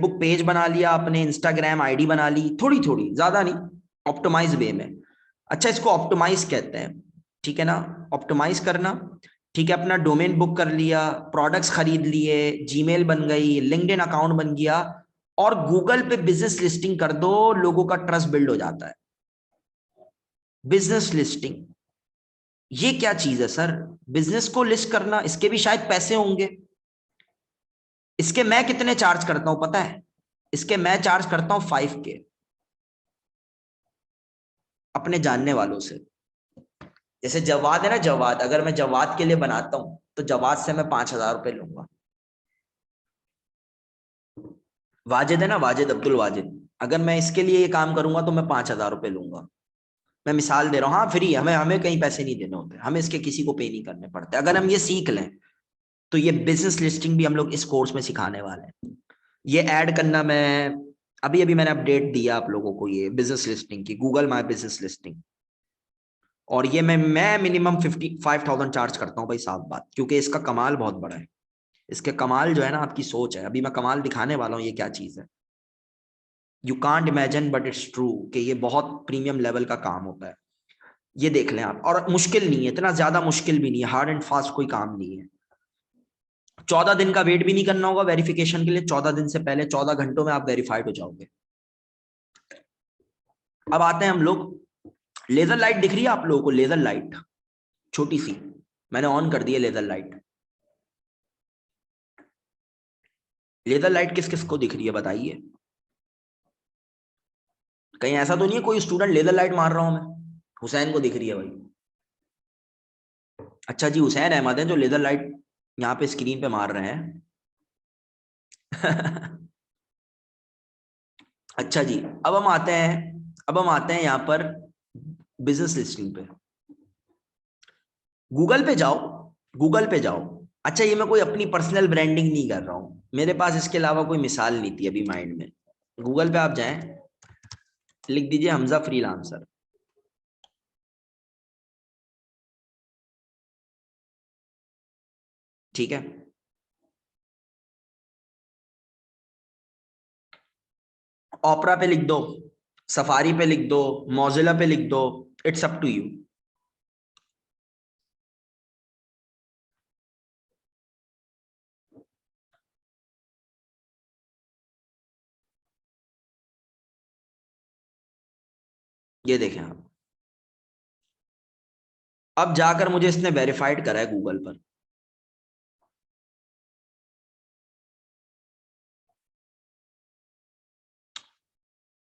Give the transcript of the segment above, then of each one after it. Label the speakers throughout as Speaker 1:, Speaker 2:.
Speaker 1: Book page बना लिया आपने, इंस्टाग्राम आईडी बना ली, थोड़ी थोड़ी, ज्यादा नहीं, ऑप्टिमाइज वे में। अच्छा, इसको ऑप्टिमाइज कहते हैं, ठीक है ना, ऑप्टिमाइज करना। ठीक है, अपना डोमेन बुक कर लिया, प्रोडक्ट्स खरीद लिए, जीमेल बन गई, लिंक्डइन अकाउंट बन गया, और गूगल पे बिजनेस लिस्टिंग कर दो, लोगों का ट्रस्ट बिल्ड हो जाता है। बिजनेस लिस्टिंग ये क्या चीज है सर? बिजनेस को लिस्ट करना, इसके भी शायद पैसे होंगे। इसके मैं कितने चार्ज करता हूं पता है? इसके मैं चार्ज करता हूं 5K, अपने जानने वालों से। जैसे जवाद है ना, जवाद, अगर मैं जवाद के लिए बनाता हूं तो जवाद से मैं 5,000 रुपये लूंगा। वाजिद है ना, वाजिद, अब्दुल वाजिद, अगर मैं इसके लिए ये काम करूंगा तो मैं 5,000 रुपये लूंगा। मैं मिसाल दे रहा हूँ, हाँ फ्री, हमें हमें कहीं पैसे नहीं देने होते, हमें इसके किसी को पे नहीं करने पड़ते। अगर हम ये सीख लें तो ये बिजनेस लिस्टिंग भी हम लोग इस कोर्स में सिखाने वाले हैं। ये ऐड करना, मैं अभी अभी मैंने अपडेट दिया आप लोगों को, ये बिजनेस लिस्टिंग की, गूगल माई बिजनेस लिस्टिंग। और ये मैं मिनिमम 55,000 चार्ज करता हूँ भाई, साफ बात, क्योंकि इसका कमाल बहुत बड़ा है। इसके कमाल जो है ना, आपकी सोच है, अभी मैं कमाल दिखाने वाला हूँ, ये क्या चीज है। You can't imagine but it's true कि ये बहुत प्रीमियम लेवल का काम होता है। ये देख लें आप, और मुश्किल नहीं है, इतना ज्यादा मुश्किल भी नहीं है, हार्ड एंड फास्ट कोई काम नहीं है। 14 दिन का वेट भी नहीं करना होगा वेरिफिकेशन के लिए, 14 दिन से पहले 14 घंटों में आप वेरीफाइड हो जाओगे। अब आते हैं हम लोग, लेजर लाइट दिख रही है आप लोगों को? लेजर लाइट छोटी सी, मैंने ऑन कर दी है लेजर लाइट। लेजर लाइट किस किस को दिख रही है बताइए? कहीं ऐसा तो नहीं है कोई स्टूडेंट लेजर लाइट मार रहा हूं मैं? हुसैन को दिख रही है भाई। अच्छा जी, हुसैन अहमद है जो लेजर लाइट यहाँ पे स्क्रीन पे मार रहे हैं। अच्छा जी, अब हम आते हैं यहाँ पर बिजनेस लिस्टिंग पे। गूगल पे जाओ, गूगल पे जाओ। अच्छा, ये मैं कोई अपनी पर्सनल ब्रांडिंग नहीं कर रहा हूं, मेरे पास इसके अलावा कोई मिसाल नहीं थी अभी माइंड में। गूगल पे आप जाएं, लिख दीजिए हमजा फ्रीलांसर। ठीक है, ओपरा पे लिख दो, सफारी पे लिख दो, मोजिला पे लिख दो, इट्स अप टू यू। ये देखें आप, अब जाकर मुझे इसने वेरीफाइड करा है गूगल पर।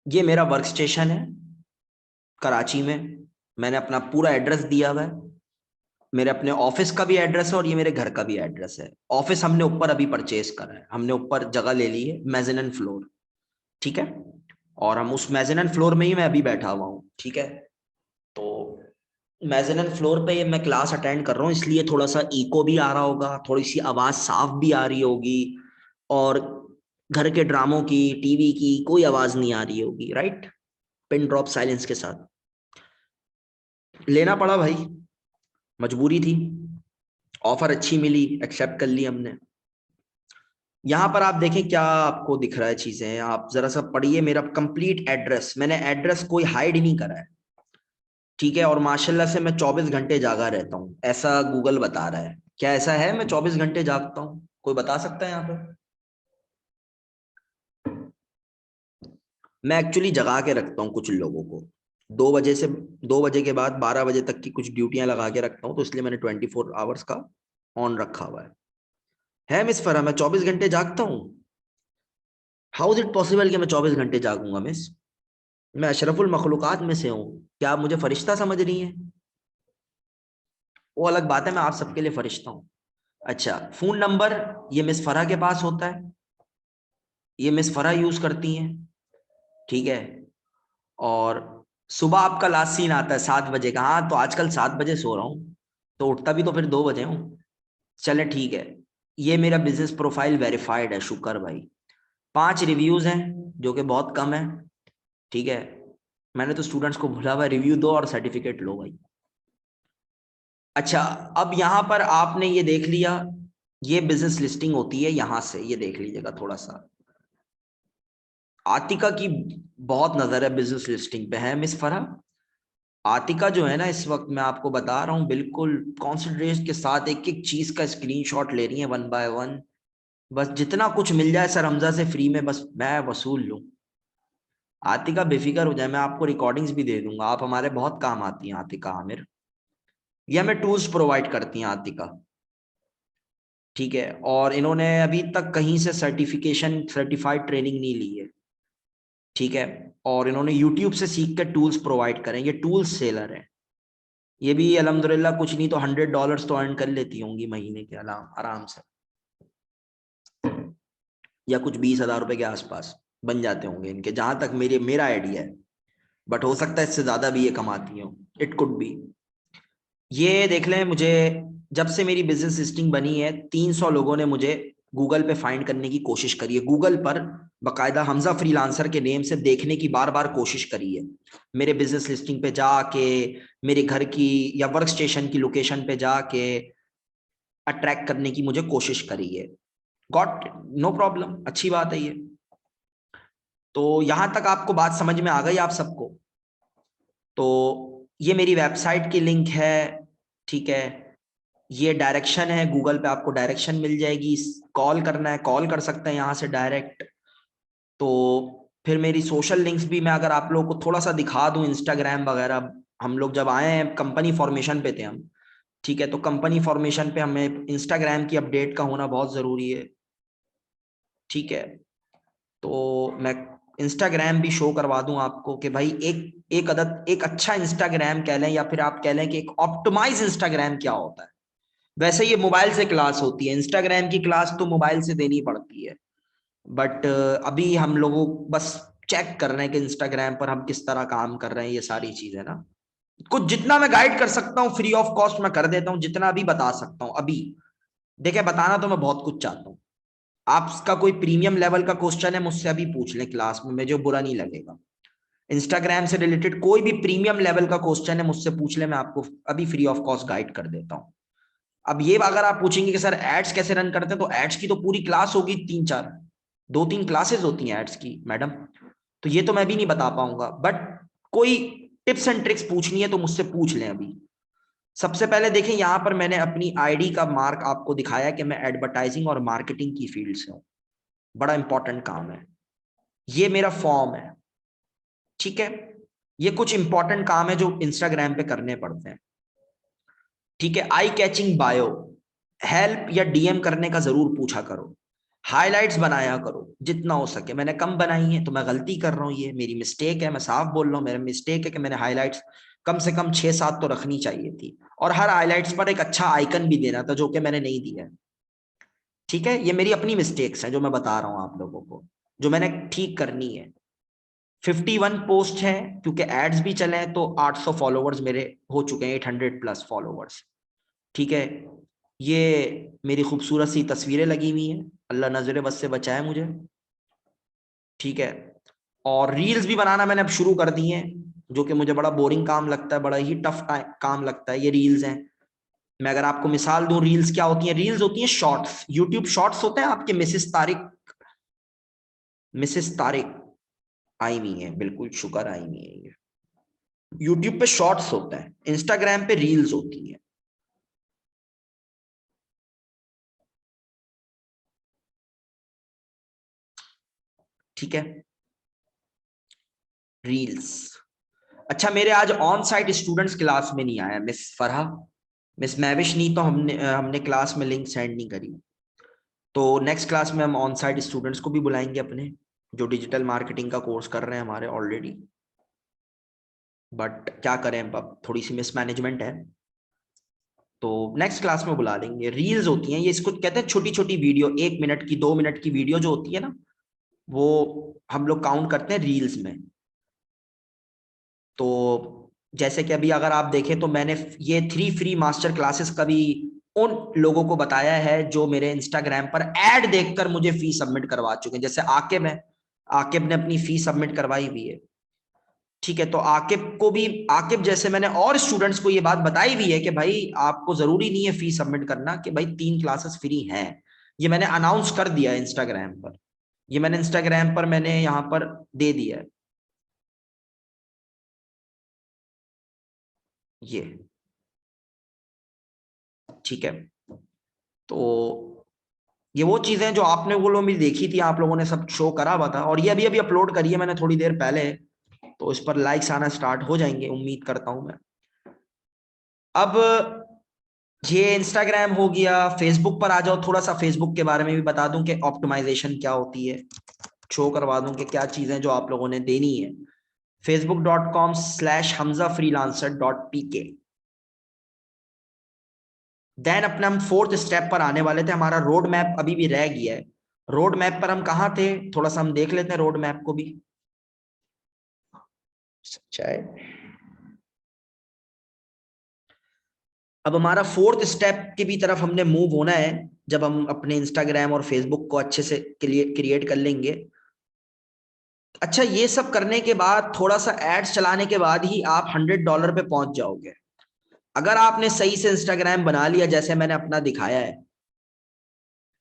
Speaker 1: ये मेरा वर्क स्टेशन है कराची में, मैंने अपना पूरा एड्रेस दिया हुआ है। मेरे अपने ऑफिस का भी एड्रेस है और ये मेरे घर का भी एड्रेस है। ऑफिस हमने ऊपर अभी परचेज करा है, हमने ऊपर जगह ले ली है, मेज़ेनन फ्लोर। ठीक है, और हम उस मेज़ेनन फ्लोर में ही मैं अभी बैठा हुआ हूँ। ठीक है, तो मेज़ेनन फ्लोर पे ये मैं क्लास अटेंड कर रहा हूँ, इसलिए थोड़ा सा इको भी आ रहा होगा, थोड़ी सी आवाज साफ भी आ रही होगी, और घर के ड्रामों की, टीवी की कोई आवाज नहीं आ रही होगी, राइट? पिन ड्रॉप साइलेंस के साथ। लेना पड़ा भाई, मजबूरी थी, ऑफर अच्छी मिली, एक्सेप्ट कर ली हमने। यहां पर आप देखें क्या आपको दिख रहा है चीजें, आप जरा सा पढ़िए मेरा कंप्लीट एड्रेस, मैंने एड्रेस कोई हाइड नहीं करा है। ठीक है, और माशाल्लाह से मैं 24 घंटे जागा रहता हूँ, ऐसा गूगल बता रहा है। क्या ऐसा है मैं 24 घंटे जागता हूँ? कोई बता सकता है यहाँ पे? मैं एक्चुअली जगा के रखता हूँ कुछ लोगों को, 2 बजे से, 2 बजे के बाद 12 बजे तक की कुछ ड्यूटियां लगा के रखता हूँ, तो इसलिए मैंने 24 आवर्स का ऑन रखा हुआ है मिस फरा, मैं 24 घंटे जागता हूँ। हाउ इज इट पॉसिबल कि मैं 24 घंटे जागूंगा मिस? मैं अशरफुल मखलूकात में से हूँ, क्या आप मुझे फरिश्ता समझ रही हैं? वो अलग बात है, मैं आप सबके लिए फरिश्ता हूँ। अच्छा, फोन नंबर ये मिस फरा के पास होता है, ये मिस फरा यूज करती हैं। ठीक है, और सुबह आपका लास्ट सीन आता है 7 बजे का, हाँ तो आजकल 7 बजे सो रहा हूँ, तो उठता भी तो फिर 2 बजे हूँ। चले ठीक है, ये मेरा बिजनेस प्रोफाइल वेरीफाइड है, शुक्र भाई। 5 रिव्यूज हैं जो कि बहुत कम है। ठीक है, मैंने तो स्टूडेंट्स को बोला हुआ रिव्यू दो और सर्टिफिकेट लो भाई। अच्छा, अब यहां पर आपने ये देख लिया, ये बिजनेस लिस्टिंग होती है, यहां से ये देख लीजिएगा थोड़ा सा। आतिका की बहुत नजर है बिजनेस लिस्टिंग पे है मिस फरहा। आतिका जो है ना, इस वक्त मैं आपको बता रहा हूँ, बिल्कुल कॉन्सेंट्रेट के साथ एक एक चीज का स्क्रीनशॉट ले रही है, वन बाय वन। बस जितना कुछ मिल जाए सर हमजा से फ्री में, बस मैं वसूल लूं। आतिका बेफिक्र हो जाए, मैं आपको रिकॉर्डिंग्स भी दे दूंगा, आप हमारे बहुत काम आती हैं आतिका आमिर। ये हमें टूल्स प्रोवाइड करती हैं आतिका। ठीक है, और इन्होंने अभी तक कहीं से सर्टिफाइड ट्रेनिंग नहीं ली है। ठीक है, और इन्होंने यूट्यूब से सीख कर टूल्स प्रोवाइड करें, ये टूल्स सेलर है। ये भी अल्हम्दुलिल्लाह कुछ नहीं तो $100 तो अर्न कर लेती होंगी महीने के आराम से, या कुछ 20,000 रुपए के आसपास बन जाते होंगे इनके, जहां तक मेरा आइडिया है। बट हो सकता है इससे ज्यादा भी ये कमाती हो, इट कुड बी। ये देख लें, मुझे जब से मेरी बिजनेस लिस्टिंग बनी है 300 लोगों ने मुझे गूगल पे फाइंड करने की कोशिश करी है, गूगल पर बकायदा हमजा फ्रीलांसर के नेम से देखने की बार बार कोशिश करी है। मेरे बिजनेस लिस्टिंग पे जाके, मेरे घर की या वर्क स्टेशन की लोकेशन पे जाके अट्रैक्ट करने की मुझे कोशिश करी है। गॉट नो प्रॉब्लम, अच्छी बात है ये। तो यहां तक आपको बात समझ में आ गई आप सबको? तो ये मेरी वेबसाइट की लिंक है। ठीक है, ये डायरेक्शन है, गूगल पे आपको डायरेक्शन मिल जाएगी। कॉल करना है कॉल कर सकते हैं यहाँ से डायरेक्ट। तो फिर मेरी सोशल लिंक्स भी मैं अगर आप लोगों को थोड़ा सा दिखा दूं, इंस्टाग्राम वगैरह। हम लोग जब आए हैं कंपनी फॉर्मेशन पे थे हम। ठीक है, तो कंपनी फॉर्मेशन पे हमें इंस्टाग्राम की अपडेट का होना बहुत जरूरी है। ठीक है, तो मैं इंस्टाग्राम भी शो करवा दूं आपको कि भाई एक एक अदद एक अच्छा इंस्टाग्राम कह लें, या फिर आप कह लें कि एक ऑप्टिमाइज इंस्टाग्राम क्या होता है। वैसे ये मोबाइल से क्लास होती है, इंस्टाग्राम की क्लास तो मोबाइल से देनी पड़ती है। बट अभी हम लोगों बस चेक कर रहे हैं कि इंस्टाग्राम पर हम किस तरह काम कर रहे हैं, ये सारी चीजें ना। कुछ जितना मैं गाइड कर सकता हूँ फ्री ऑफ कॉस्ट मैं कर देता हूँ, जितना अभी बता सकता हूँ अभी। देखिए, बताना तो मैं बहुत कुछ चाहता हूँ। आपका कोई प्रीमियम लेवल का क्वेश्चन है मुझसे अभी पूछ लें क्लास में, मुझे बुरा नहीं लगेगा। इंस्टाग्राम से रिलेटेड कोई भी प्रीमियम लेवल का क्वेश्चन है मुझसे पूछ ले, मैं आपको अभी फ्री ऑफ कॉस्ट गाइड कर देता हूँ। अब ये अगर आप पूछेंगे कि सर एड्स कैसे रन करते हैं, तो एड्स की तो पूरी क्लास होगी, 3-4 2-3 क्लासेस होती हैं एड्स की मैडम। तो ये तो मैं भी नहीं बता पाऊंगा, बट कोई टिप्स एंड ट्रिक्स पूछनी है तो मुझसे पूछ लें अभी। सबसे पहले देखें, यहां पर मैंने अपनी आईडी का मार्क आपको दिखाया कि मैं एडवर्टाइजिंग और मार्केटिंग की फील्ड से हूं। बड़ा इंपॉर्टेंट काम है। ये मेरा फॉर्म है। ठीक है, ये कुछ इंपॉर्टेंट काम है जो इंस्टाग्राम पे करने पड़ते हैं। ठीक है, आई कैचिंग बायो, हेल्प या डीएम करने का जरूर पूछा करो। हाइलाइट्स बनाया करो जितना हो सके। मैंने कम बनाई है तो मैं गलती कर रहा हूं, ये मेरी मिस्टेक है, मैं साफ बोल रहा हूँ, मेरा मिस्टेक है कि मैंने हाइलाइट्स कम से कम 6-7 तो रखनी चाहिए थी, और हर हाइलाइट्स पर एक अच्छा आइकन भी देना था जो कि मैंने नहीं दिया। ठीक है, ये मेरी अपनी मिस्टेक्स है जो मैं बता रहा हूं आप लोगों को, जो मैंने ठीक करनी है। 51 पोस्ट है, क्योंकि एड्स भी चले हैं तो 800 फॉलोवर्स मेरे हो चुके हैं, 800+ फॉलोवर्स। ठीक है, ये मेरी खूबसूरत सी तस्वीरें लगी हुई हैं, अल्लाह नजर बस से बचाए मुझे। ठीक है, और रील्स भी बनाना मैंने अब शुरू कर दी हैं, जो कि मुझे बड़ा बोरिंग काम लगता है, बड़ा ही टफ काम लगता है। ये रील्स हैं। मैं अगर आपको मिसाल दूं, रील्स क्या होती हैं? रील्स होती हैं शॉर्ट्स, यूट्यूब शॉर्ट्स होते हैं आपके। मिसेस तारिक आई हुई है, बिल्कुल शुक्र आई हुई है। ये यूट्यूब पे शॉर्ट्स होता है, इंस्टाग्राम पे रील्स होती है। ठीक है, रील्स। अच्छा, मेरे आज ऑन साइट स्टूडेंट्स क्लास में नहीं आया मिस फरहा, मिस मैविश नहीं, तो हमने हमने क्लास में लिंक सेंड नहीं करी। तो नेक्स्ट क्लास में हम ऑन साइट स्टूडेंट्स को भी बुलाएंगे अपने, जो डिजिटल मार्केटिंग का कोर्स कर रहे हैं हमारे ऑलरेडी। बट क्या करें, अब थोड़ी सी मिसमैनेजमेंट है, तो नेक्स्ट क्लास में बुला लेंगे। रील्स होती हैं ये, इसको कहते हैं छोटी छोटी वीडियो, 1 मिनट की 2 मिनट की वीडियो जो होती है ना, वो हम लोग काउंट करते हैं रील्स में। तो जैसे कि अभी अगर आप देखें तो मैंने ये 3 फ्री मास्टर क्लासेस कभी उन लोगों को बताया है जो मेरे इंस्टाग्राम पर ऐड देखकर मुझे फी सबमिट करवा चुके हैं। जैसे आकिब है, आकिब ने अपनी फी सबमिट करवाई हुई है। ठीक है, तो आकिब जैसे मैंने और स्टूडेंट्स को ये बात बताई हुई है कि भाई आपको जरूरी नहीं है फी सबमिट करना, कि भाई 3 क्लासेस फ्री हैं। ये मैंने अनाउंस कर दिया इंस्टाग्राम पर। ये मैंने इंस्टाग्राम पर मैंने यहाँ पर दे दिया है, ये ठीक है। तो ये वो चीजें जो आपने वो लोग भी देखी थी, आप लोगों ने सब शो करा हुआ था, और ये अभी अभी अपलोड करी है मैंने थोड़ी देर पहले, तो इस पर लाइक्स आना स्टार्ट हो जाएंगे, उम्मीद करता हूं मैं। अब ये इंस्टाग्राम हो गया, फेसबुक पर आ जाओ, थोड़ा सा फेसबुक के बारे में भी बता दूं कि ऑप्टिमाइजेशन क्या होती है, शो करवा दूं कि क्या चीजें जो आप लोगों ने देनी है। facebook.com/hamzafreelancer.pk। देन अपने हम फोर्थ स्टेप पर आने वाले थे, हमारा रोड मैप अभी भी रह गया है। रोड मैप पर हम कहाँ थे, थोड़ा सा हम देख लेते हैं रोड मैप को भी। सच्चा है। अब हमारा फोर्थ स्टेप की भी तरफ हमने मूव होना है, जब हम अपने इंस्टाग्राम और फेसबुक को अच्छे से क्रिएट कर लेंगे। अच्छा, ये सब करने के बाद थोड़ा सा एड्स चलाने के बाद ही आप $100 पे पहुंच जाओगे। अगर आपने सही से इंस्टाग्राम बना लिया जैसे मैंने अपना दिखाया है,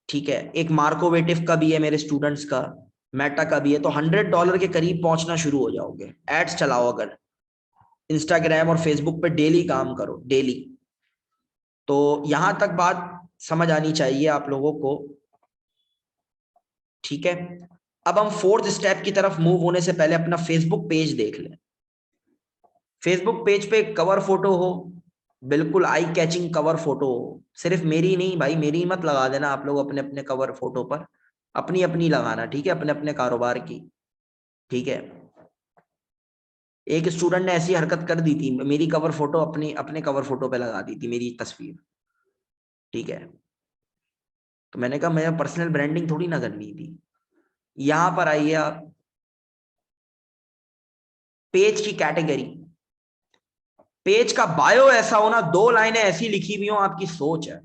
Speaker 1: ठीक है, एक मार्कोवेटिव का भी है मेरे स्टूडेंट्स का, मेटा का भी है, तो $100 के करीब पहुंचना शुरू हो जाओगे। एड्स चलाओ अगर इंस्टाग्राम और फेसबुक पे, डेली काम करो, डेली। तो यहां तक बात समझ आनी चाहिए आप लोगों को, ठीक है। अब हम फोर्थ स्टेप की तरफ मूव होने से पहले अपना फेसबुक पेज देख लें। फेसबुक पेज पे कवर फोटो हो, बिल्कुल आई कैचिंग कवर फोटो हो, सिर्फ मेरी नहीं भाई, मेरी मत लगा देना आप लोग अपने अपने कवर फोटो पर, अपनी अपनी लगाना, ठीक है, अपने अपने कारोबार की, ठीक है। एक स्टूडेंट ने ऐसी हरकत कर दी थी, मेरी कवर फोटो अपनी अपने कवर फोटो पे लगा दी थी, मेरी तस्वीर, ठीक है। तो मैंने कहा मैं पर्सनल ब्रांडिंग थोड़ी ना करनी थी। यहां पर आइए आप, पेज की कैटेगरी, पेज का बायो ऐसा हो ना, 2 लाइनें ऐसी लिखी हुई हो, आपकी सोच है।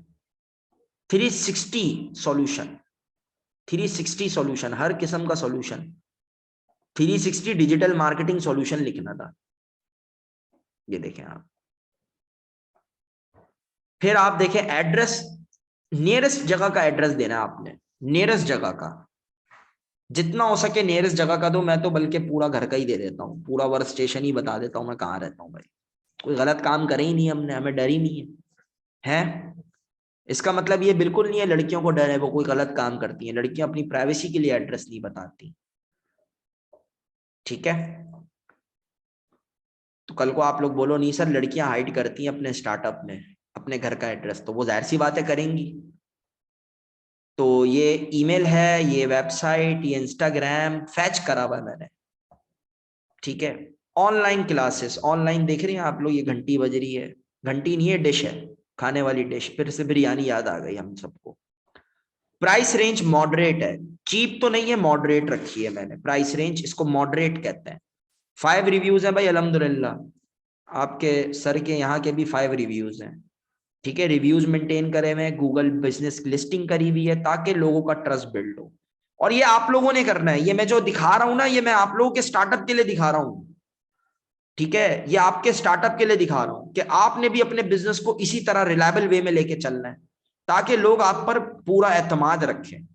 Speaker 1: 360 सॉल्यूशन, 360 सॉल्यूशन, हर किस्म का सॉल्यूशन, 360 डिजिटल मार्केटिंग सॉल्यूशन लिखना था। ये देखें आप, फिर आप देखें एड्रेस, नियरेस्ट जगह का एड्रेस देना है आपने, नियरेस्ट जगह का, जितना हो सके नियरेस्ट जगह का दो। मैं तो बल्कि पूरा घर का ही दे देता हूँ, पूरा वर्क स्टेशन ही बता देता हूँ मैं कहाँ रहता हूँ भाई। कोई गलत काम करे ही नहीं हमने, हमें डर ही नहीं है। इसका मतलब ये बिल्कुल नहीं है लड़कियों को डर है वो कोई गलत काम करती हैं, लड़कियां अपनी प्राइवेसी के लिए एड्रेस नहीं बताती, ठीक है। तो कल को आप लोग बोलो नहीं सर लड़कियां हाइड करती हैं अपने स्टार्टअप में अपने घर का एड्रेस, तो वो जाहिर सी बातें करेंगी। तो ये ईमेल है, ये वेबसाइट, ये इंस्टाग्राम फैच करा हुआ है मैंने, ठीक है। ऑनलाइन क्लासेस, ऑनलाइन देख रहे हैं आप लोग, ये घंटी बज रही है, घंटी नहीं है, डिश है, खाने वाली डिश, फिर से बिरयानी याद आ गई हम सबको। प्राइस रेंज मॉडरेट है, चीप तो नहीं है, मॉडरेट रखी है मैंने प्राइस रेंज, इसको मॉडरेट कहते हैं। 5 रिव्यूज है भाई अल्हम्दुलिल्लाह, आपके सर के यहाँ के भी 5 रिव्यूज हैं, ठीक है। रिव्यूज मेंटेन करे हुए, गूगल बिजनेस लिस्टिंग करी हुई है, ताकि लोगों का ट्रस्ट बिल्ड हो। और ये आप लोगों ने करना है, ये मैं जो दिखा रहा हूं ना, ये मैं आप लोगों के स्टार्टअप के लिए दिखा रहा हूं, ठीक है। ये आपके स्टार्टअप के लिए दिखा रहा हूं कि आपने भी अपने बिजनेस को इसी तरह रिलायबल वे में लेके चलना है, ताकि लोग आप पर पूरा एतमाद रखें।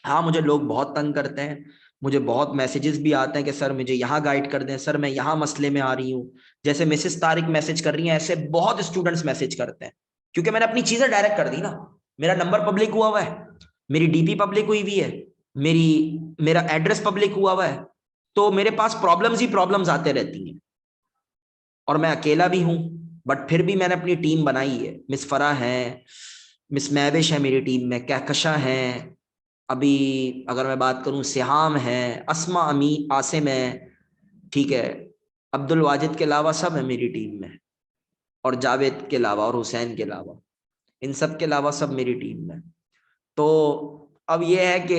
Speaker 1: हाँ, मुझे लोग बहुत तंग करते हैं, मुझे बहुत मैसेजेस भी आते हैं कि सर मुझे यहाँ गाइड कर दें, सर मैं यहाँ मसले में आ रही हूँ। जैसे मिसेस तारिक मैसेज कर रही हैं, ऐसे बहुत स्टूडेंट्स मैसेज करते हैं, क्योंकि मैंने अपनी चीजें डायरेक्ट कर दी ना। मेरा नंबर पब्लिक हुआ हुआ है, मेरी डीपी पब्लिक हुई हुई है, मेरी मेरा एड्रेस पब्लिक हुआ हुआ है। तो मेरे पास प्रॉब्लम्स ही प्रॉब्लम्स आते रहती हैं, और मैं अकेला भी हूं, बट फिर भी मैंने अपनी टीम बनाई है। मिस फरा है, मिस मैविश है मेरी टीम में, कहकशा है, अभी अगर मैं बात करूं सिहाम है, अस्मा, अमी, आसिम है, ठीक है। अब्दुल वाजिद के अलावा सब है मेरी टीम में, और जावेद के अलावा और हुसैन के अलावा, इन सब के अलावा सब मेरी टीम में। तो अब ये है कि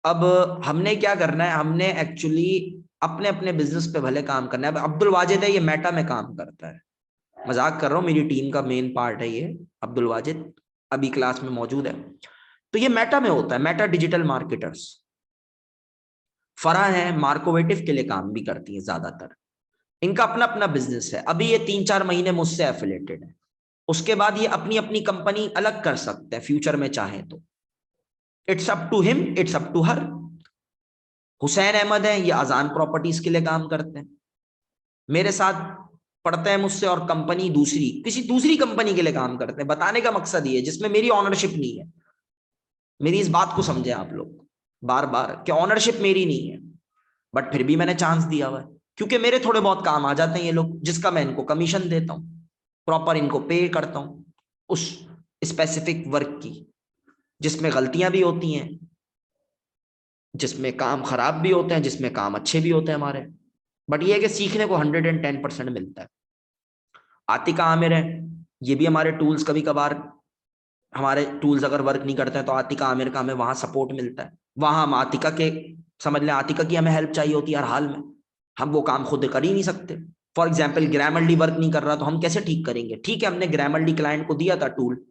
Speaker 1: अब हमने क्या करना है, हमने एक्चुअली अपने अपने बिजनेस पे भले काम करना है। अब अब्दुल वाजिद है, ये मेटा में काम करता है, मजाक कर रहा हूँ, मेरी टीम का मेन पार्ट है ये अब्दुल वाजिद, अभी क्लास में मौजूद है। तो ये मेटा में होता है, मेटा डिजिटल मार्केटर्स। फराह है, मार्कोवेटिव के लिए काम भी करती है ज्यादातर, इनका अपना अपना बिजनेस है। अभी ये 3-4 महीने मुझसे एफिलेटेड है, उसके बाद ये अपनी अपनी कंपनी अलग कर सकते हैं फ्यूचर में चाहे तो, it's up to him, it's up to her. Hussain Ahmed है, ये अजान प्रॉपर्टीज के लिए काम करते हैं, मेरे साथ पढ़ते हैं मुझसे, और कंपनी दूसरी, किसी दूसरी कंपनी के लिए काम करते हैं। बताने का मकसद ये है, जिसमें मेरी ऑनरशिप नहीं है। मेरी इस बात को समझे आप लोग बार बार, कि ऑनरशिप मेरी नहीं है, बट फिर भी मैंने चांस दिया हुआ है, क्योंकि मेरे थोड़े बहुत काम आ जाते हैं ये लोग, जिसका मैं इनको कमीशन देता हूं, प्रॉपर इनको पे करता हूं उस स्पेसिफिक वर्क की, जिसमें गलतियां भी होती हैं, जिसमें काम खराब भी होते हैं, जिसमें काम अच्छे भी होते हैं हमारे। बट ये है कि सीखने को 110% मिलता है। आतिका आमिर है, ये भी हमारे टूल्स, कभी कभार हमारे टूल्स अगर वर्क नहीं करते हैं तो आतिका आमिर का हमें वहां सपोर्ट मिलता है। वहां हम आतिका के, समझ लें आतिका की हमें हेल्प चाहिए होती है हर हाल में, हम वो काम खुद कर ही नहीं सकते। फॉर एग्जाम्पल ग्रामरली वर्क नहीं कर रहा तो हम कैसे ठीक करेंगे? ठीक है, हमने ग्रामरली क्लाइंट को दिया था टूल,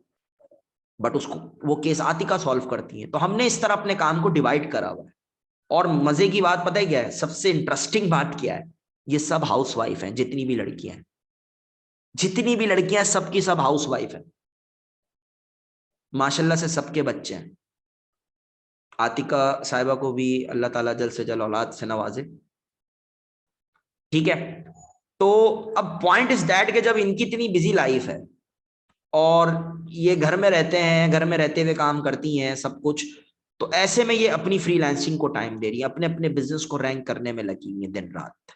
Speaker 1: बट उसको वो केस आतिका सॉल्व करती है। तो हमने इस तरह अपने काम को डिवाइड करा हुआ है। और मजे की बात पता है क्या है? सबसे इंटरेस्टिंग बात क्या है? ये सब हाउस वाइफ हैं, जितनी भी लड़कियां हैं, जितनी भी लड़कियां, सबकी सब हाउस वाइफ है, माशाल्लाह से सबके बच्चे हैं। आतिका साहिबा को भी अल्लाह ताला जल्द से जल्द औलाद से नवाजे। ठीक है, तो अब पॉइंट इज दैट कि जब इनकी इतनी बिजी लाइफ है और ये घर में रहते हैं, घर में रहते हुए काम करती हैं सब कुछ, तो ऐसे में ये अपनी फ्रीलांसिंग को टाइम दे रही है, अपने अपने बिजनेस को रैंक करने में लगी हुई है दिन रात।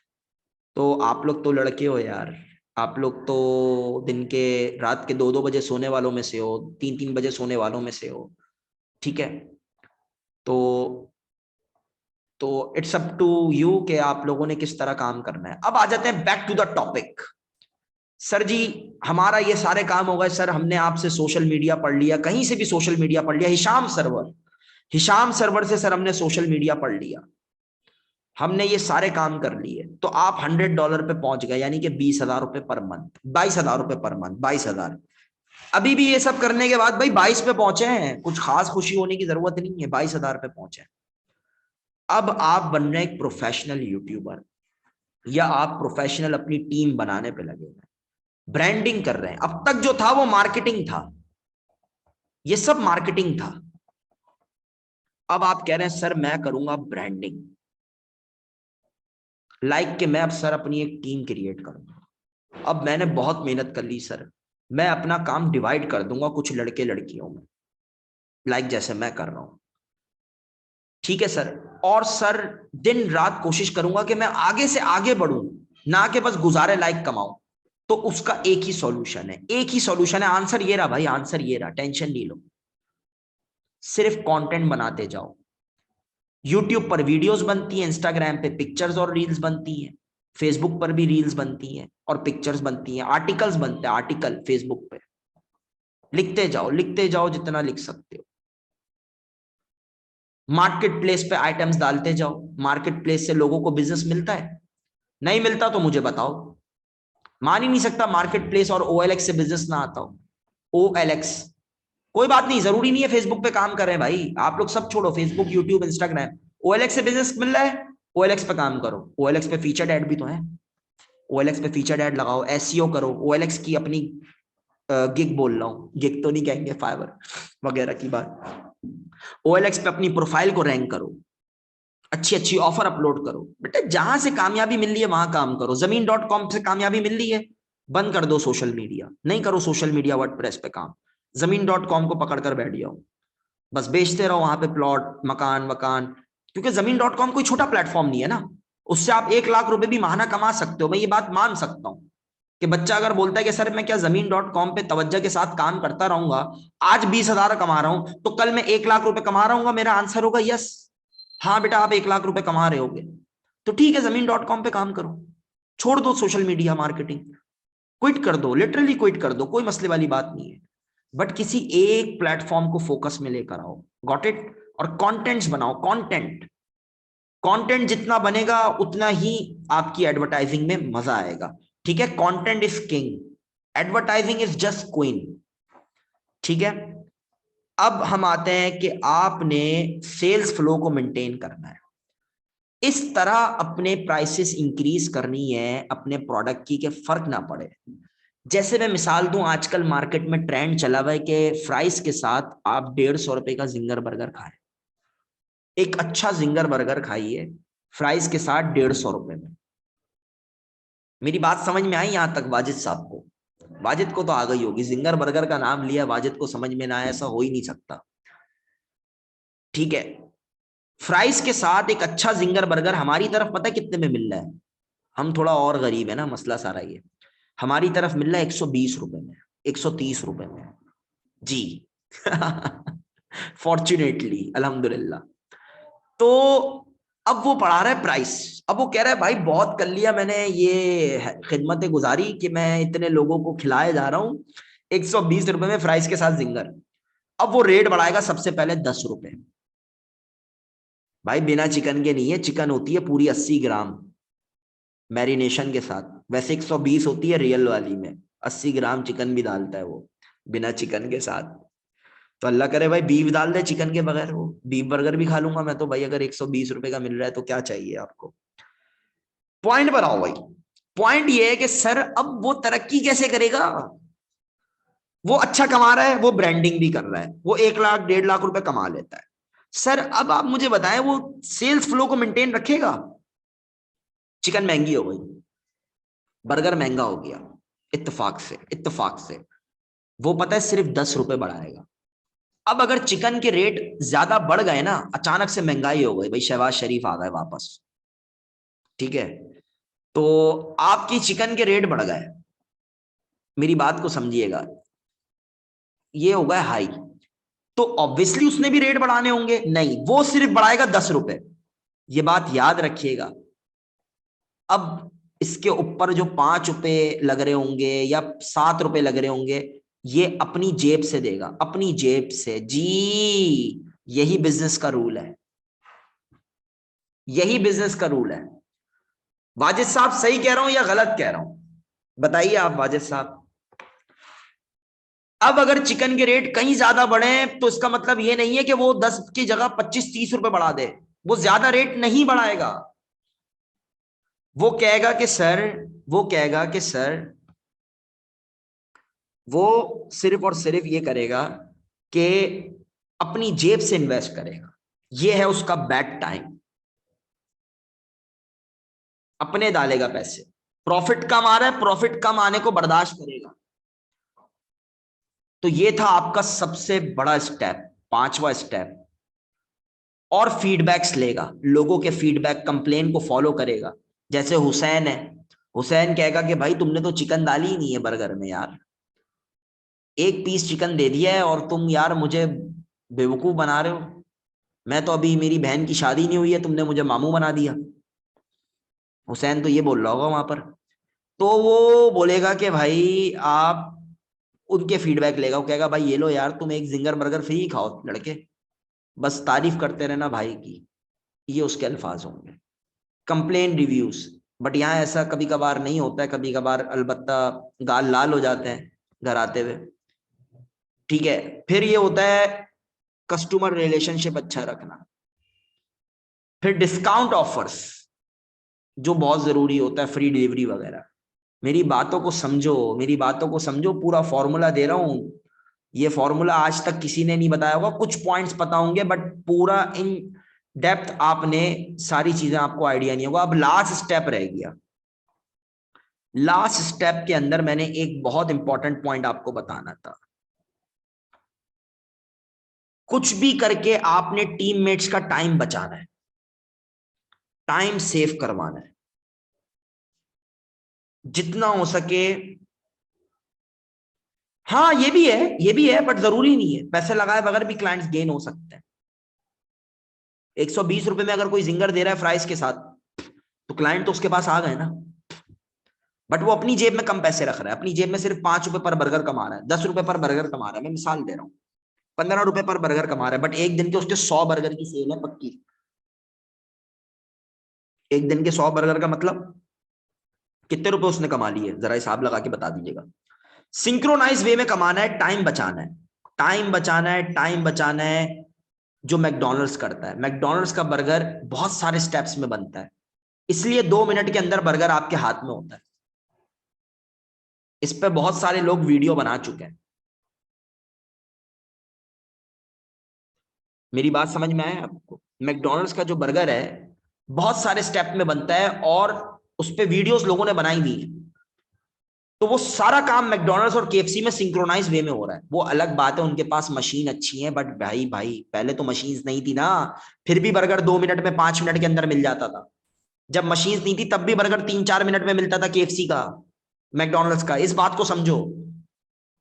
Speaker 1: तो आप लोग तो लड़के हो यार, आप लोग तो दिन के, रात के 2-2 बजे सोने वालों में से हो, 3-3 बजे सोने वालों में से हो। ठीक है, तो तो इट्स अप टू यू कि आप लोगों ने किस तरह काम करना है। अब आ जाते हैं back to the topic. Sir ji, हमारा ये सारे काम हो गए सर, हमने आपसे सोशल मीडिया पढ़ लिया, कहीं से भी सोशल मीडिया पढ़ लिया, हिशाम सर्वर से सर हमने सोशल मीडिया पढ़ लिया, हमने ये सारे काम कर लिए, तो आप $100 पे पहुंच गए, यानी कि 20,000 रुपए पर मंथ, 22,000 रुपए पर मंथ, 22,000। अभी भी ये सब करने के बाद भाई 22 पे पहुंचे हैं, कुछ खास खुशी होने की जरूरत नहीं है, 22,000 पे पहुंचे हैं। अब आप बन रहे एक प्रोफेशनल यूट्यूबर, या आप प्रोफेशनल अपनी टीम बनाने पे लगे हैं, ब्रांडिंग कर रहे हैं। अब तक जो था वो मार्केटिंग था, ये सब मार्केटिंग था। अब आप कह रहे हैं सर मैं करूंगा ब्रांडिंग, लाइक कि मैं अब सर अपनी एक टीम क्रिएट करूंगा। अब मैंने बहुत मेहनत कर ली सर, मैं अपना काम डिवाइड कर दूंगा कुछ लड़के लड़कियों में, लाइक जैसे मैं कर रहा हूं। ठीक है सर, और सर दिन रात कोशिश करूंगा कि मैं आगे से आगे बढ़ूं, ना कि बस गुजारे लायक कमाऊं। तो उसका एक ही सॉल्यूशन है, एक ही सॉल्यूशन है, आंसर ये रहा भाई, आंसर ये रहा, टेंशन नहीं लो। सिर्फ कंटेंट बनाते जाओ। यूट्यूब पर वीडियोस बनती हैं, इंस्टाग्राम पे पिक्चर्स और रील्स बनती हैं, फेसबुक पर भी रील्स बनती हैं और पिक्चर्स बनती हैं, आर्टिकल्स बनते हैं, आर्टिकल फेसबुक पे लिखते जाओ जितना लिख सकते हो। मार्केट प्लेस पे आइटम्स डालते जाओ, मार्केट प्लेस से लोगों को बिजनेस मिलता है, नहीं मिलता तो मुझे बताओ। मान ही नहीं सकता मार्केट प्लेस और OLX से बिजनेस ना आता हो। OLX, कोई बात नहीं, जरूरी नहीं है फेसबुक पे काम कर रहे हैं भाई, आप लोग सब छोड़ो, फेसबुक यूट्यूब इंस्टाग्राम, OLX से बिजनेस मिल रहा है, OLX पे काम करो, OLX पे फीचर्ड ऐड भी तो है, OLX पे फीचर्ड ऐड लगाओ, SEO करो, OLX की अपनी गिग बोल रहा हूँ, गिग तो नहीं कहेंगे, फाइवर वगैरह की बात। OLX पे अपनी प्रोफाइल को रैंक करो, अच्छी अच्छी ऑफर अपलोड करो। बेटा जहां से कामयाबी मिल रही है वहां काम करो। Zameen.com से कामयाबी मिल रही है, बंद कर दो सोशल मीडिया, नहीं करो सोशल मीडिया वर्डप्रेस पे काम, Zameen.com को पकड़ कर बैठ जाओ, बस बेचते रहो वहां पे प्लॉट मकान वकान। क्योंकि Zameen.com कोई छोटा प्लेटफॉर्म नहीं है ना, उससे आप 1 लाख रुपए भी महीना कमा सकते हो, मैं ये बात मान सकता हूँ। कि बच्चा अगर बोलता है कि सर मैं क्या Zameen.com पे तवज्जो के साथ काम करता रहूंगा, आज 20,000 कमा रहा हूं तो कल मैं 1 लाख रुपए कमा रहा हूँ, मेरा आंसर होगा यस। हाँ बेटा आप 1 लाख रुपए कमा रहे होगे, तो ठीक है Zameen.com पे काम करो, छोड़ दो सोशल मीडिया मार्केटिंग, क्विट कर दो, लिटरली क्विट कर दो, कोई मसले वाली बात नहीं है। बट किसी एक प्लेटफॉर्म को फोकस में लेकर आओ, गॉट इट। और कंटेंट्स बनाओ, कंटेंट, कंटेंट जितना बनेगा उतना ही आपकी एडवर्टाइजिंग में मजा आएगा। ठीक है, content is king, advertising is just queen. ठीक है, अब हम आते हैं कि आपने सेल्स फ्लो को मेंटेन करना है, इस तरह अपने प्राइसेस इंक्रीज करनी है अपने प्रोडक्ट की कि फर्क ना पड़े। जैसे मैं मिसाल दूं, आजकल मार्केट में ट्रेंड चला हुआ है कि फ्राइज के साथ आप 150 रुपए का जिंगर बर्गर खाएं। एक अच्छा जिंगर बर्गर खाइए फ्राइज के साथ 150 रुपए में। मेरी बात समझ में आई यहां तक वाजिद साहब को? वाजिद को तो आ गई होगी, जिंगर बर्गर का नाम लिया, वाजिद को समझ में ना आया, ऐसा हो ही नहीं सकता। ठीक है, फ्राइज के साथ एक अच्छा जिंगर बर्गर हमारी तरफ पता है कितने में मिल रहा है? हम थोड़ा और गरीब है ना, मसला सारा ये। हमारी तरफ मिल रहा है 120 रुपए में, 130 रुपए में जी। फॉर्चुनेटली, अल्हम्दुलिल्लाह। तो अब वो बढ़ा रहा है प्राइस। अब वो कह रहा है भाई बहुत कर लिया मैंने ये खिदमत गुजारी कि मैं इतने लोगों को खिलाए जा रहा हूं, 120 रुपए में फ्राइज के साथ जिंगर। अब वो रेट बढ़ाएगा सबसे पहले 10 रुपए। भाई बिना चिकन के नहीं है, चिकन होती है पूरी 80 ग्राम मैरिनेशन के साथ। वैसे 120 होती है रियल वाली में, 80 ग्राम चिकन भी डालता है वो बिना चिकन के साथ। तो अल्लाह करे भाई बीफ डाल दे चिकन के बगैर, वो बीफ बर्गर भी खा लूंगा मैं तो भाई, अगर 120 रुपए का मिल रहा है तो क्या चाहिए आपको। पॉइंट पर आओ भाई। पॉइंट ये है कि सर अब वो तरक्की कैसे करेगा? वो अच्छा कमा रहा है, वो ब्रांडिंग भी कर रहा है, वो 1 लाख 1.5 लाख रुपए कमा लेता है। सर अब आप मुझे बताएं वो सेल्स फ्लो को मेंटेन रखेगा? चिकन महंगी हो गई, बर्गर महंगा हो गया, इत्तेफाक से, इत्तेफाक से वो पता है सिर्फ 10 रुपए बढ़ाएगा। अब अगर चिकन के रेट ज्यादा बढ़ गए ना, अचानक से महंगाई हो गई, भाई शहबाज शरीफ आ गए वापस, ठीक है, तो आपकी चिकन के रेट बढ़ गए, मेरी बात को समझिएगा, ये हो गया हाई, तो ऑब्वियसली उसने भी रेट बढ़ाने होंगे? नहीं, वो सिर्फ बढ़ाएगा 10 रुपए। ये बात याद रखिएगा। अब इसके ऊपर जो 5 रुपए लग रहे होंगे या 7 रुपए लग रहे होंगे, ये अपनी जेब से देगा, अपनी जेब से जी। यही बिजनेस का रूल है, यही बिजनेस का रूल है। वाजिद साहब सही कह रहा हूं या गलत कह रहा हूं? बताइए आप वाजिद साहब। अब अगर चिकन के रेट कहीं ज्यादा बढ़े तो इसका मतलब ये नहीं है कि वो 10 की जगह 25-30 रुपए बढ़ा दे, वो ज्यादा रेट नहीं बढ़ाएगा। वो कहेगा कि सर, वो कहेगा कि सर, वो सिर्फ और सिर्फ ये करेगा कि अपनी जेब से इन्वेस्ट करेगा। ये है उसका बैड टाइम, अपने डालेगा पैसे। प्रॉफिट कम आ रहा है, प्रॉफिट कम आने को बर्दाश्त करेगा। तो ये था आपका सबसे बड़ा स्टेप, पांचवा स्टेप। और फीडबैक्स लेगा, लोगों के फीडबैक, कंप्लेन को फॉलो करेगा। जैसे हुसैन है, हुसैन कहेगा कि भाई तुमने तो चिकन डाली ही नहीं है बर्गर में यार, एक पीस चिकन दे दिया है और तुम यार मुझे बेवकूफ बना रहे हो। मैं तो अभी, मेरी बहन की शादी नहीं हुई है, तुमने मुझे मामू बना दिया। हुसैन तो ये बोल रहा होगा वहां पर। तो वो बोलेगा कि भाई आप, उनके फीडबैक लेगा, वो कहेगा भाई ये लो यार, तुम एक जिंगर बर्गर फ्री खाओ लड़के, बस तारीफ करते रहना भाई की। ये उसके अल्फाज होंगे, कंप्लेन रिव्यूज। बट यहाँ ऐसा कभी कभार नहीं होता है, कभी कभार अलबत्ता गाल लाल हो जाते हैं घर आते हुए। ठीक है, फिर ये होता है कस्टमर रिलेशनशिप अच्छा रखना। फिर डिस्काउंट ऑफर्स, जो बहुत जरूरी होता है, फ्री डिलीवरी वगैरह। मेरी बातों को समझो, मेरी बातों को समझो, पूरा फॉर्मूला दे रहा हूं। ये फॉर्मूला आज तक किसी ने नहीं बताया होगा, कुछ पॉइंट्स पता होंगे बट पूरा इन डेप्थ आपने सारी चीजें, आपको आइडिया नहीं होगा। अब लास्ट स्टेप रह गया। लास्ट स्टेप के अंदर मैंने एक बहुत इंपॉर्टेंट पॉइंट आपको बताना था। कुछ भी करके आपने टीममेट्स का टाइम बचाना है, टाइम सेव करवाना है जितना हो सके। हाँ ये भी है, ये भी है, बट जरूरी नहीं है, पैसे लगाए बगैर भी क्लाइंट्स गेन हो सकते हैं। 120 रुपए में अगर कोई जिंगर दे रहा है फ्राइज के साथ, तो क्लाइंट तो उसके पास आ गए ना। बट वो अपनी जेब में कम पैसे रख रहा है, अपनी जेब में सिर्फ 5 रुपए पर बर्गर कमा रहा है, 10 रुपए पर बर्गर कमा रहा है, मैं मिसाल दे रहा हूँ, 15 रुपए पर बर्गर कमा रहा है, बट एक दिन के उसके 100 बर्गर की सेल है पक्की। एक दिन के 100 बर्गर का मतलब कितने रुपए उसने कमा लिए, जरा हिसाब लगा के बता दीजिएगा। सिंक्रोनाइज वे में कमाना है, टाइम बचाना है, टाइम बचाना है, टाइम बचाना है। जो मैकडॉनल्ड्स करता है, मैकडॉनल्ड्स का बर्गर बहुत सारे स्टेप्स में बनता है, इसलिए 2 मिनट के अंदर बर्गर आपके हाथ में होता है। इस पे बहुत सारे लोग वीडियो बना चुके हैं। मेरी बात समझ में आया आपको? मैकडोनल्ड्स का जो बर्गर है बहुत सारे स्टेप में बनता है और उस पे वीडियोस लोगों ने बनाई हुई है, तो वो सारा काम मैकडोनल्ड्स और केएफसी में सिंक्रोनाइज वे में हो रहा है। वो अलग बात है उनके पास मशीन अच्छी है, बट भाई भाई पहले तो मशीन नहीं थी ना, फिर भी बर्गर 2 मिनट में 5 मिनट के अंदर मिल जाता था। जब मशीन नहीं थी तब भी बर्गर 3-4 मिनट में मिलता था केएफसी का, मैकडोनल्ड्स का। इस बात को समझो,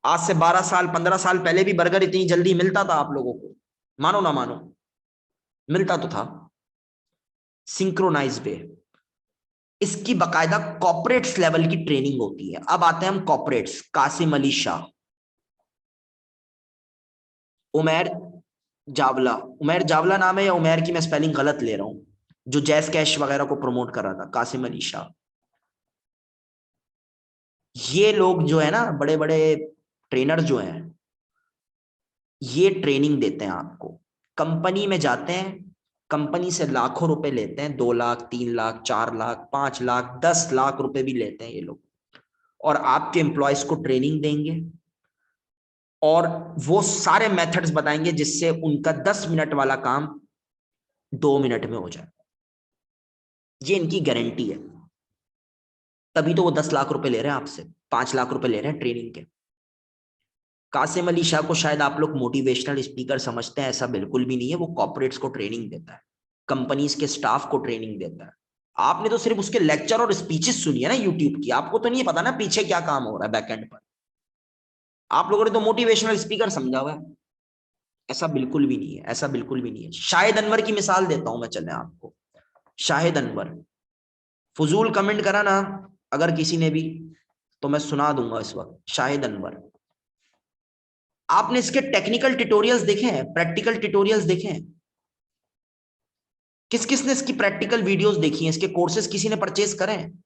Speaker 1: आज से 12 साल 15 साल पहले भी बर्गर इतनी जल्दी मिलता था आप लोगों को, मानो ना मानो, मिलता तो था। सिंक्रोनाइज वे, इसकी बकायदा कॉर्पोरेट्स लेवल की ट्रेनिंग होती है। अब आते हैं हम कॉर्पोरेट्स, कासिम अली शाह, उमैर जावला, उमैर जावला नाम है या उमैर की मैं स्पेलिंग गलत ले रहा हूं, जो जैस कैश वगैरह को प्रमोट कर रहा था, कासिम अली शाह। ये लोग जो है ना, बड़े बड़े ट्रेनर जो हैं, ये ट्रेनिंग देते हैं आपको, कंपनी में जाते हैं, कंपनी से लाखों रुपए लेते हैं, 2 लाख 3 लाख 4 लाख 5 लाख 10 लाख रुपए भी लेते हैं ये लोग, और आपके एम्प्लॉयज को ट्रेनिंग देंगे और वो सारे मेथड्स बताएंगे जिससे उनका 10 मिनट वाला काम 2 मिनट में हो जाए। ये इनकी गारंटी है, तभी तो वो 10 लाख रुपए ले रहे हैं आपसे, 5 लाख रुपए ले रहे हैं ट्रेनिंग के। कासिम अली शाह को शायद आप लोग मोटिवेशनल स्पीकर समझते हैं, ऐसा बिल्कुल भी नहीं है। वो कॉर्पोरेट्स को ट्रेनिंग देता है, कंपनीज के स्टाफ को ट्रेनिंग देता है। आपने तो सिर्फ उसके लेक्चर और स्पीचेस सुनी है ना यूट्यूब की, आपको तो नहीं पता ना पीछे क्या काम हो रहा है बैकएंड पर। आप लोगों ने तो मोटिवेशनल स्पीकर समझा हुआ है, ऐसा बिल्कुल भी नहीं है, ऐसा बिल्कुल भी नहीं है। शाहिद अनवर की मिसाल देता हूं मैं, चले आपको, शाहिद अनवर, फजूल कमेंट करा ना अगर किसी ने भी, तो मैं सुना दूंगा इस वक्त। शाहिद अनवर, आपने इसके टेक्निकल ट्यूटोरियल्स देखे हैं, प्रैक्टिकल ट्यूटोरियल्स देखे हैं? किस किस ने इसकी प्रैक्टिकल वीडियोस देखी हैं, इसके कोर्सेज किसी ने परचेज करे हैं?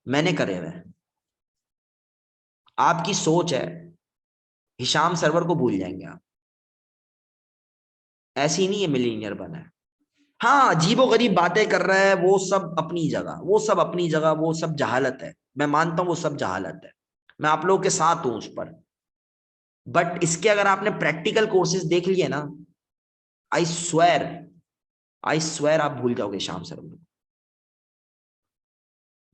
Speaker 1: मैंने करे हुए। आपकी सोच है हिशाम सरवर को भूल जाएंगे आप, ऐसी नहीं है मिलीनियर बना है। हाँ, अजीबो गरीब बातें कर रहा है, वो सब अपनी जगह, वो सब अपनी जगह, वो सब जहालत है, मैं मानता हूं वो सब जहालत है, मैं आप लोगों के साथ हूं उस पर। बट इसके अगर आपने प्रैक्टिकल कोर्सेज देख लिए ना, आई स्वेर, आई स्वेर आप भूल जाओगे शाम सरवर।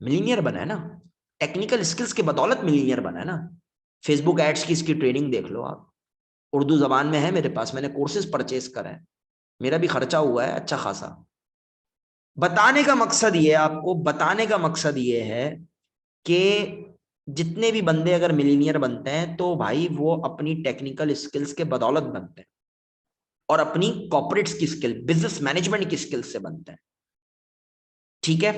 Speaker 1: मिलीनियर बना है ना, टेक्निकल स्किल्स के बदौलत मिलीनियर बना है ना। फेसबुक एड्स की इसकी ट्रेनिंग देख लो आप, उर्दू जबान में है मेरे पास, मैंने कोर्सेज परचेज करा है, मेरा भी खर्चा हुआ है अच्छा खासा। बताने का मकसद ये है, आपको बताने का मकसद ये है कि जितने भी बंदे अगर मिलीनियर बनते हैं तो भाई वो अपनी टेक्निकल स्किल्स के बदौलत बनते हैं और अपनी कॉर्पोरेट्स की स्किल, बिजनेस मैनेजमेंट की स्किल्स से बनते हैं। ठीक है,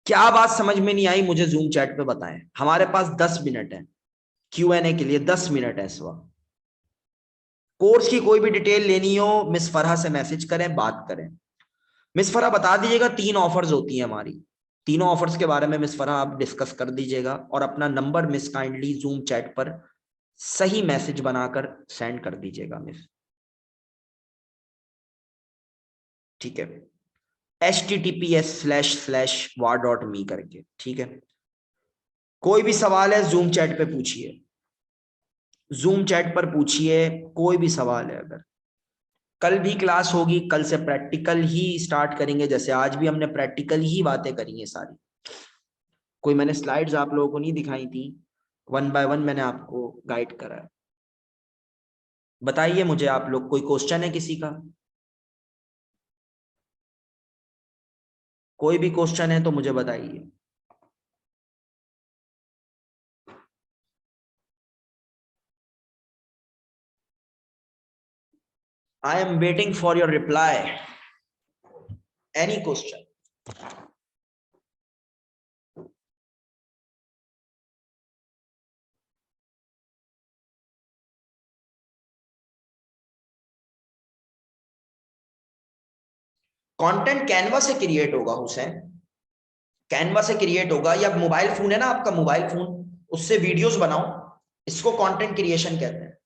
Speaker 1: क्या बात समझ में नहीं आई मुझे जूम चैट पे बताएं। हमारे पास 10 मिनट है Q&A के लिए, 10 मिनट है इस वक्त। कोर्स की कोई भी डिटेल लेनी हो मिस फरहा से मैसेज करें, बात करें। मिस फरहा बता दीजिएगा 3 ऑफर्स होती हैं हमारी, तीनों ऑफर्स के बारे में मिस फरहा आप डिस्कस कर दीजिएगा, और अपना number miss kindly zoom chat पर सही मैसेज बनाकर सेंड कर दीजिएगा मिस। ठीक है, https://war.me करके, ठीक है। कोई भी सवाल है जूम चैट पे पूछिए, जूम चैट पर पूछिए, कोई भी सवाल है अगर। कल भी क्लास होगी, कल से प्रैक्टिकल ही स्टार्ट करेंगे, जैसे आज भी हमने प्रैक्टिकल ही बातें करी हैं सारी। कोई मैंने स्लाइड्स आप लोगों को नहीं दिखाई थी, 1 बाय 1 मैंने आपको गाइड करा है। बताइए मुझे आप लोग, कोई क्वेश्चन है किसी का? कोई भी क्वेश्चन है तो मुझे बताइए। I am waiting for your reply, any question. Content Canva से क्रिएट होगा हुसैन, कैनवा से क्रिएट होगा, या मोबाइल फोन है ना आपका, मोबाइल फोन, उससे वीडियोस बनाओ, इसको कंटेंट क्रिएशन कहते हैं।